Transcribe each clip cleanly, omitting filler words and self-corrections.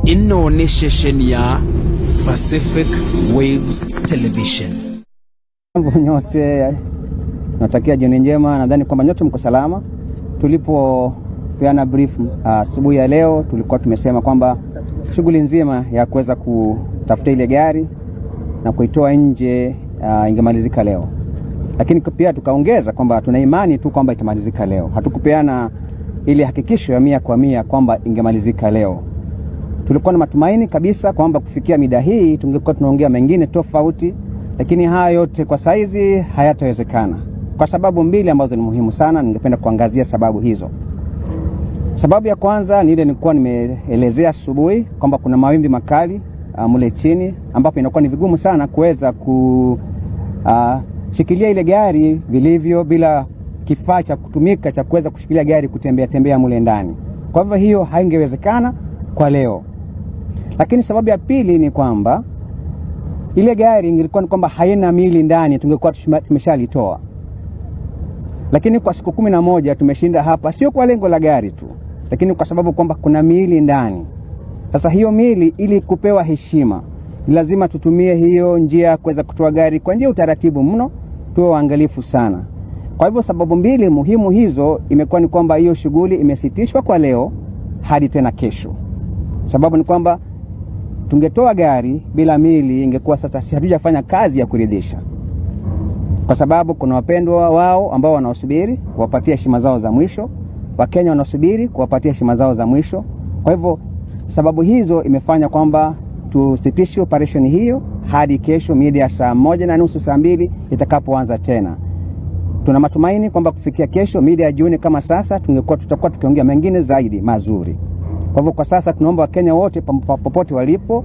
ino ni shesheni ya Pacific Waves Television. Nyote natakia jioni njema. Nadhani kwamba nyote mko salama. Tulipopeana brief asubuhi ya leo, tulikuwa tumesema kwamba shughuli nzima ya kuweza kutafuta ile gari na kuitoa nje ingemalizika leo. Lakini pia tukaongeza kwamba tuna imani tu kwamba itamalizika leo. Hatukupeana ile hakikisho ya 100% kwamba ingemalizika leo. Tulikuwa na matumaini kabisa kwamba kufikia mida hii tungekuwa tunaongea mengine tofauti, lakini haya yote kwa saizi hayatawezekana kwa sababu mbili ambazo ni muhimu sana. Ningependa kuangazia sababu hizo. Sababu ya kwanza ni ile nilikuwa nimeelezea asubuhi kwamba kuna mawimbi makali mule chini, ambapo inakuwa ni vigumu sana kuweza kushikilia ile gari vilivyo bila kifaa cha kutumika cha kuweza kushikilia gari kutembea mule ndani. Kwa hivyo hiyo haingewezekana kwa leo. Lakini sababu ya pili ni kwamba ile gari ingekuwa ni kwamba haina miili ndani, tungekuwa tumeshalitoa. Lakini kwa siku 11 tumeshinda hapa, sio kwa lengo la gari tu, lakini kwa sababu kwamba kuna miili ndani. Sasa hiyo miili, ili kupewa heshima, lazima tutumie hiyo njia kuweza kutoa gari kwa njia utaratibu mno, tuwe waangalifu sana. Kwa hivyo sababu mbili muhimu hizo imekuwa ni kwamba hiyo shughuli imesitishwa kwa leo hadi tena kesho. Sababu ni kwamba tungetoa gari bila miili, ingekuwa sasa hatujafanya kazi ya kuridhisha. Kwa sababu kuna wapendwa wao ambao wanaosubiri kuwapatia heshima zao za mwisho, Wakenya wanaosubiri kuwapatia heshima zao za mwisho. Kwa hivyo sababu hizo imefanya kwamba tusitishe operation hiyo hadi kesho mida ya saa 1:30 saa 2 itakapoanza tena. Tuna matumaini kwamba kufikia kesho mida ya jioni kama sasa tutakuwa tukiongea mengine zaidi mazuri. Kwa hivyo kwa sasa tunaomba Wakenya wote popote walipo,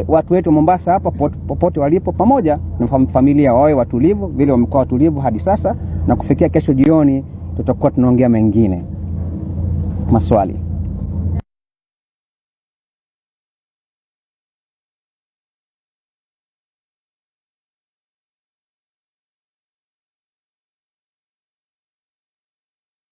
watu wetu Mombasa hapa popote walipo, pamoja na familia, wawe watulivu vile wamekuwa watulivu hadi sasa, na kufikia kesho jioni tutakuwa tunaongea mengine. Maswali?